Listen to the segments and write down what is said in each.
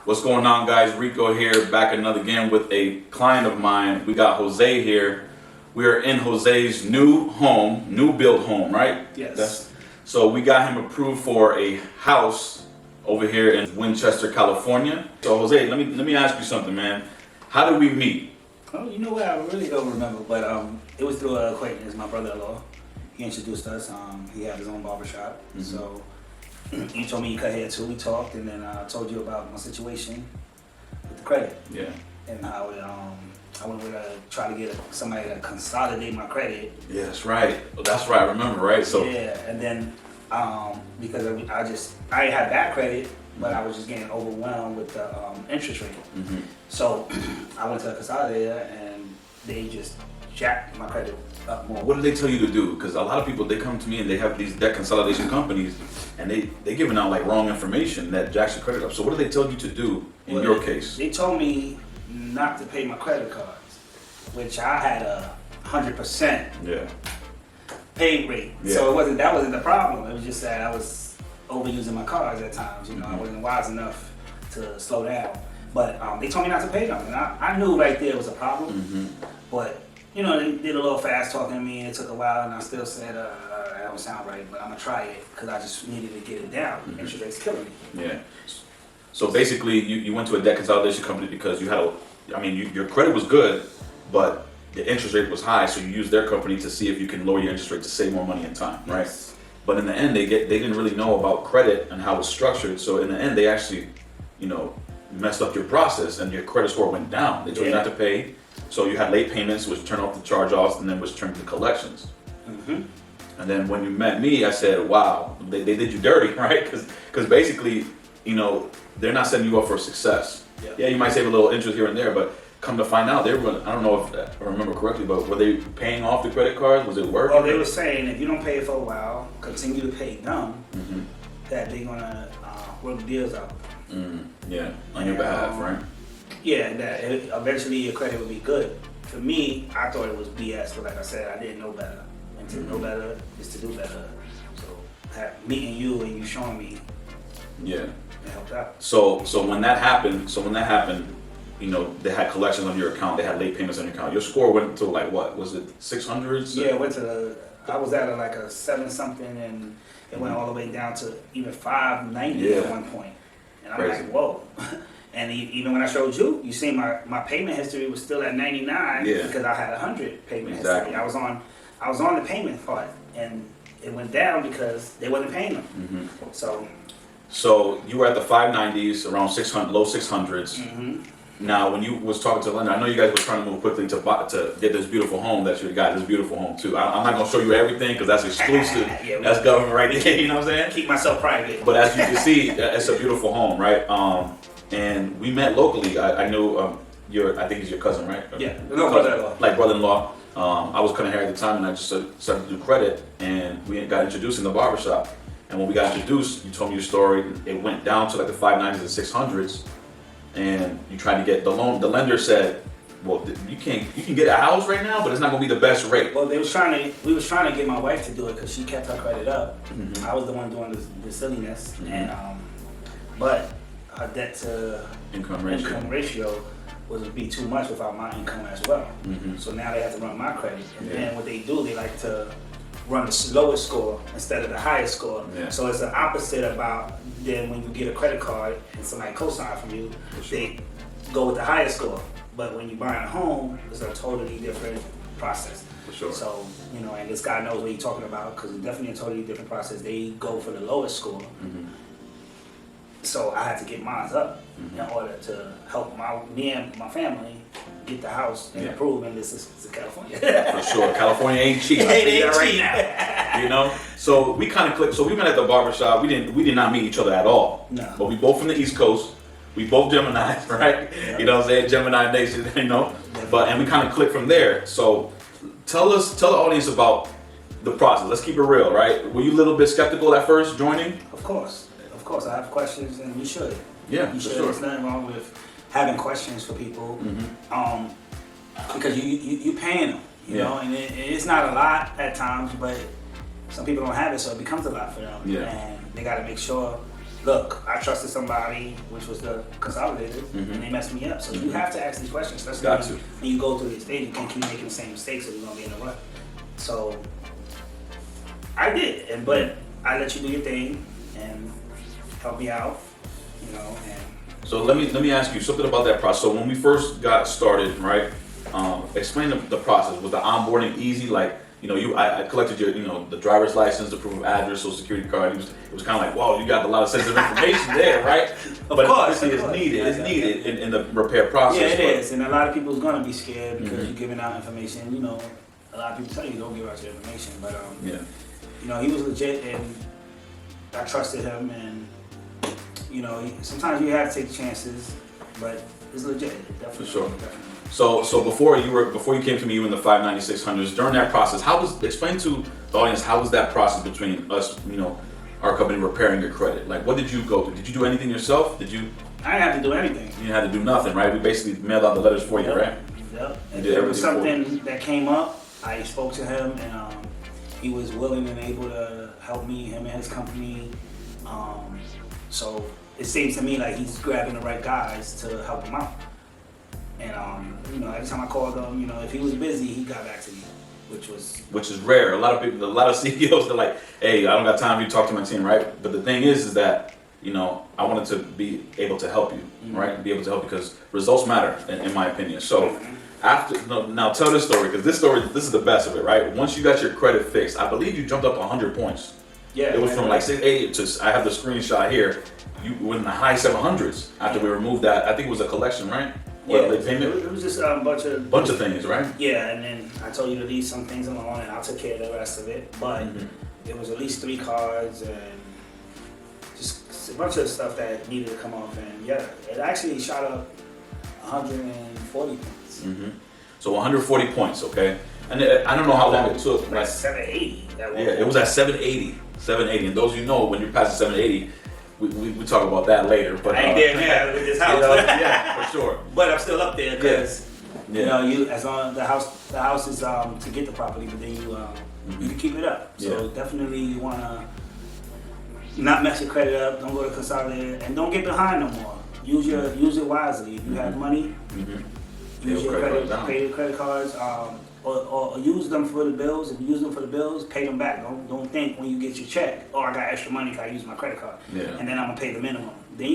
What's going on, guys? Rico here, back another again with a client of mine. We got Jose here. We are in Jose's new home, new build home, right? Yes. So we got him approved for a house over here in Winchester, California. So Jose, let me ask you something, man. How did we meet? Oh, you know what? I really don't remember, but it was through an acquaintance, my brother-in-law. He introduced us. He had his own barbershop, so he told me he cut hair too. We talked, and then I told you about my situation with the credit. Yeah. And how I went with try to get somebody to consolidate my credit. Yeah, that's right. That's right. I remember, right? So yeah, and then because I had bad credit, but I was just getting overwhelmed with the interest rate. So I went to a consolidator, and they just jacked my credit up more. what did they tell you to do? Because a lot of people, they come to me and they have these debt consolidation companies, and they giving out like wrong information that jacks your credit up. So what did they tell you to do in your case? They told me not to pay my credit cards, which I had 100% Yeah. pay rate. Yeah. So that wasn't the problem. It was just that I was overusing my cards at times. You know, I wasn't wise enough to slow down. But they told me not to pay them, and I knew right there was a problem. But you know, they did a little fast talking to me, and it took a while, and I still said, that don't sound right, but I'm gonna try it, because I just needed to get it down. Interest rate's killing me. Yeah. So basically, you went to a debt consolidation company because you had your credit was good, but the interest rate was high, so you used their company to see if you can lower your interest rate to save more money and time, right? Yes. But in the end, they didn't really know about credit and how it's structured, so in the end, they actually, messed up your process, and your credit score went down. They told you not to pay, so you had late payments, which turned off the charge-offs, and then which turned to collections. And then when you met me, I said, wow, they did you dirty, right? Because basically, they're not setting you up for success. Yeah, you might save a little interest here and there, but come to find out, I don't know if I remember correctly, but were they paying off the credit cards? Was it working? Well, they were saying if you don't pay it for a while, continue to pay them, that they're gonna work the deals out. Yeah, on your behalf, right? Yeah, that eventually your credit would be good. For me, I thought it was BS, but like I said, I didn't know better. And to know better is to do better. So meeting you and you showing me, Yeah. it helped out. So when that happened, they had collections on your account, they had late payments on your account. Your score went to like what? Was it 600s? Yeah, I was at like a 7 something, and it went all the way down to even 590 at one point. And I'm Crazy. like, whoa. And even when I showed you, you see my payment history was still at 99 because I had 100 payment history. I was on the payment part, and it went down because they wasn't paying them. So you were at the 590s, around 600, low 600s. Now, when you was talking to Linda, I know you guys were trying to move quickly to get this beautiful home that you got. This beautiful home too. I'm not gonna show you everything because that's exclusive. That's government right there. You know what I'm saying? Keep myself private. But as you can see, it's a beautiful home, right? And we met locally. I knew I think he's your cousin, right? Yeah, no, brother-in-law. Like brother-in-law. I was cutting hair at the time, and I just started to do credit, and we got introduced in the barbershop. And when we got introduced, you told me your story. It went down to like the 590s and 600s, and you tried to get the loan. The lender said, "Well, you can get a house right now, but it's not going to be the best rate." Well, we was trying to get my wife to do it because she kept her credit up. I was the one doing the silliness, and but her debt to income ratio would be too much without my income as well. So now they have to run my credit, and then what they do, they like to run the lowest score instead of the highest score. So it's the opposite about then when you get a credit card and somebody co-sign from you, they go with the highest score. But when you buy a home, it's a totally different process. For sure. So, and this guy knows what he's talking about because it's definitely a totally different process. They go for the lowest score. So I had to get mine up in order to help me and my family get the house and approve, and this is California. For sure. California ain't cheap. I tell you that right now. So we kind of clicked. So we met at the barbershop. We did not meet each other at all. No. But we both from the East Coast. We both Geminis, right? Yeah. You know what I'm saying? Gemini Nation, and we kind of clicked from there. So tell the audience about the process. Let's keep it real, right? Were you a little bit skeptical at first joining? Of course. I have questions, and you should. Yeah, you should. For sure. There's nothing wrong with having questions for people, because you paying them, you know, and it's not a lot at times, but some people don't have it, so it becomes a lot for them, and they got to make sure look, I trusted somebody, which was the Consolidated, and they messed me up. So you have to ask these questions, especially when you go through the stage. You can't keep making the same mistakes, or you're gonna be in a rut. So I did, but I let you do your thing and help me out, you know. And so let me ask you something about that process. So when we first got started, right? Explain the process. Was the onboarding easy? Like, you know, I collected your, you know, the driver's license, the proof of address, social security card. It was kind of like, wow, you got a lot of sensitive information there, right? But obviously it's needed. It's needed in the repair process. Yeah, it is. And a lot of people's gonna be scared because you're giving out information. You know, a lot of people tell you don't give out your information, but you know, he was legit, and I trusted him. And you know, sometimes you have to take chances, but it's legit. Definitely. For sure. Definitely. So before you came to me, you in the 59600s. During that process, explain to the audience how was that process between us, you know, our company repairing your credit? Like, what did you go through? Did you do anything yourself? I didn't have to do anything. You didn't have to do nothing, right? We basically mailed out the letters for you, right? Yep. If there was something that came up, I spoke to him, and he was willing and able to help me, him and his company. So it seems to me like he's grabbing the right guys to help him out. And you know, every time I called him, you know, if he was busy, he got back to me, which is rare. A lot of people, a lot of CEOs are like, "Hey, I don't got time for you to talk to my team," right? But the thing is that, you know, I wanted to be able to help you, right? Be able to help you because results matter, in my opinion. So now tell this story, because this is the best of it, right? Once you got your credit fixed, I believe you jumped up 100 points. Yeah. It was from like 680 to, I have the screenshot here. You were in the high 700s after we removed that. I think it was a collection, right? Yeah, it was just a bunch of things, right? Yeah, and then I told you to leave some things alone, and I took care of the rest of it. But there was at least 3 cards and just a bunch of stuff that needed to come off. And yeah, it actually shot up 140 points. So 140 points, okay? And I don't know how long it took. Like 780. It was at 780. 780. And those of you know, when you're past 780, we talk about that later. But I ain't there now with this house. You know, yeah, for sure. But I'm still up there because you know, as long the house is to get the property, but then you can keep it up. So definitely you wanna not mess your credit up. Don't go to Consolidated, and don't get behind no more. Use it wisely. If you have money, use your pay your credit cards. Or use them for the bills. If you use them for the bills, pay them back. Don't think when you get your check, oh, I got extra money because I use my credit card, and then I'm gonna pay the minimum. Then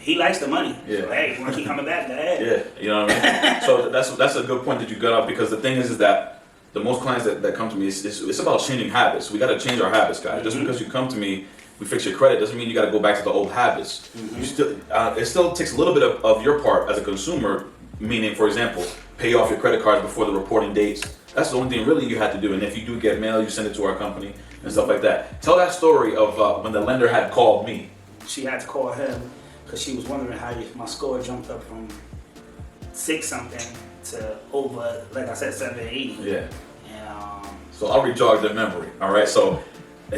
he likes the money. Yeah. So, hey, you wanna keep coming back? Yeah, you know what I mean. So that's a good point that you got up, because the thing is that the most clients that come to me, it's about changing habits. We got to change our habits, guys. Just because you come to me, we fix your credit, doesn't mean you got to go back to the old habits. You still it still takes a little bit of your part as a consumer. Meaning, for example, pay off your credit cards before the reporting dates. That's the only thing really you have to do. And if you do get mail, you send it to our company and stuff like that. Tell that story of when the lender had called me. She had to call him because she was wondering how my score jumped up from 6 something to over, like I said, 780. Yeah. And so I'll re-jog the memory. All right. So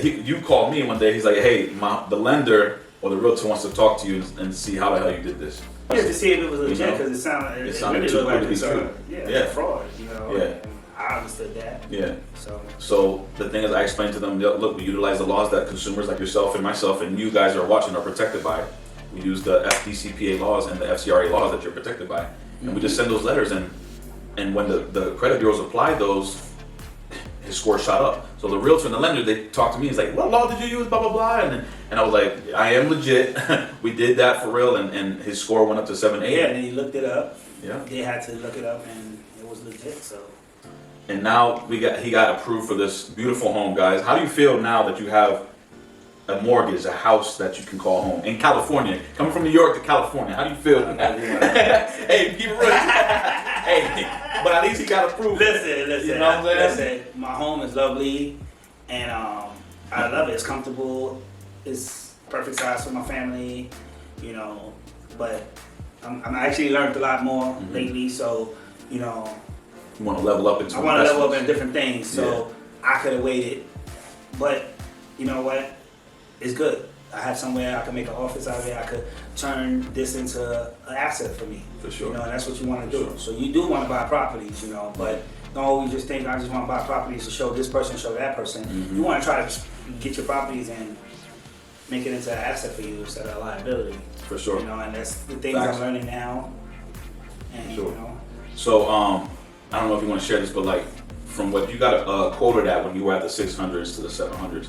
you called me one day. He's like, "Hey, the lender or the realtor wants to talk to you and see how the hell you did this." Yeah, to see if it was legit, because it sounded really too like good to be true. It's fraud, you know. Yeah. I understood that. Yeah. So the thing is, I explained to them, look, we utilize the laws that consumers like yourself and myself and you guys are watching are protected by. We use the FDCPA laws and the FCRA laws that you're protected by, and we just send those letters. And when the credit bureaus apply those, his score shot up. So the realtor and the lender, they talked to me. He's like, "What law did you use?" Blah blah blah. And I was like, "I am legit. We did that for real." And his score went up to 780. Yeah, and he looked it up. Yeah. They had to look it up, and it was legit. So. And now he got approved for this beautiful home, guys. How do you feel now that you have a mortgage, a house that you can call home in California? Coming from New York to California, how do you feel? Hey, keep it real. Hey, but at least he got approved. Listen. You know what I'm saying? Listen, my home is lovely, and I love it. It's comfortable. It's perfect size for my family, you know. But I'm actually learned a lot more lately, so you know. You want to level up into. I want to level up in different things, so I could have waited, but you know what? It's good. I have somewhere I can make an office out of it. I could turn this into an asset for me. For sure. You know, and that's what you want to do. Sure. So you do want to buy properties, you know, but don't always just think I just want to buy properties to show this person, show that person. You want to try to get your properties and make it into an asset for you instead of a liability. For sure. You know, and that's the things I'm learning now. And, sure. you know. So, I don't know if you want to share this, but like, from what you got quoted at when you were at the 600s to the 700s,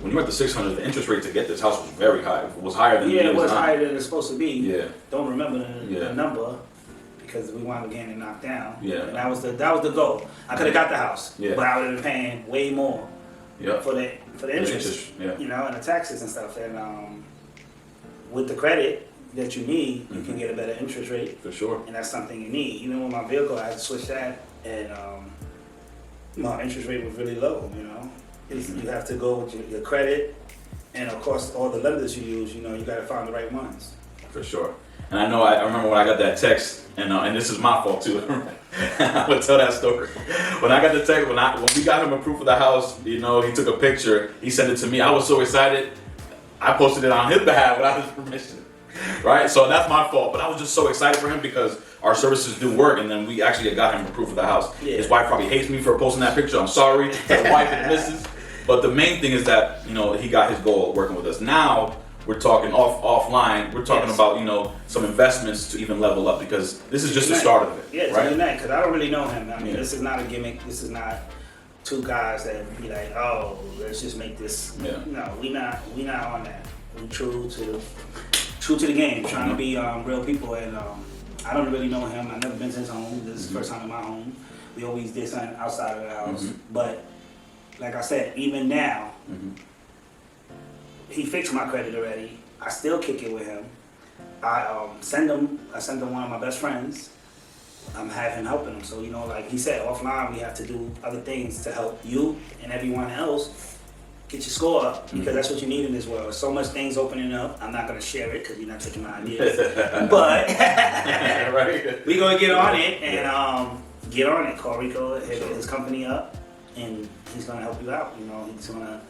when you were at the 600s, the interest rate to get this house was very high. It was higher than it was higher than it's supposed to be. Yeah. Don't remember the number because we wound up getting it knocked down. Yeah. And that was the goal. I could have got the house, yeah. but I would have been paying way more. Yeah. For the interest. Yeah. You know, and the taxes and stuff. And with the credit that you need, you can get a better interest rate. For sure. And that's something you need. Even with my vehicle, I had to switch that, and my interest rate was really low. You know, you have to go with your credit, and of course, all the lenders you use. You know, you got to find the right ones. For sure. And I know, I remember when I got that text, and this is my fault too. I would tell that story. When I got the text, when we got him approved for the house, you know, he took a picture, he sent it to me. I was so excited. I posted it on his behalf without his permission. Right? So that's my fault. But I was just so excited for him because our services do work, and then we actually got him approved for the house. Yeah. His wife probably hates me for posting that picture. I'm sorry to the wife and the missus. But the main thing is that, you know, he got his goal working with us. Now we're talking offline. We're talking about, you know, some investments to even level up, because this is just the start of it. Yeah, right? Because I don't really know him. I mean, this is not a gimmick. This is not two guys that be like, oh, let's just make this. Yeah. No, we not on that. We true to the game, trying to be real people. And I don't really know him. I've never been to his home. This is the first time in my home. We always did something outside of the house. But like I said, even now. He fixed my credit already. I still kick it with him. I send him one of my best friends. I'm having helping him. So, you know, like he said, offline we have to do other things to help you and everyone else get your score up, because that's what you need in this world. So much things opening up. I'm not gonna share it because you're not taking my ideas. But right. we gonna get on it and get on it. Call Rico, hit his company up, and he's gonna help you out. You know, he's gonna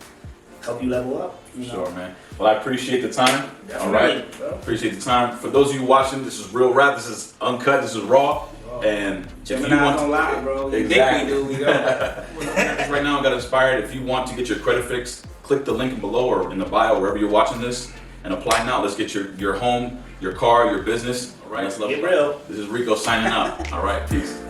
help you level up. You know? Sure, man. Well, I appreciate the time. Definitely, all right. bro. Appreciate the time. For those of you watching, this is real rap. This is uncut. This is raw. And Gemini don't lie, bro. You exactly. think we do, we don't. Right now, I got inspired. If you want to get your credit fixed, click the link below or in the bio, wherever you're watching this, and apply now. Let's get your home, your car, your business. All right. Get real. This is Rico signing out. All right. Peace.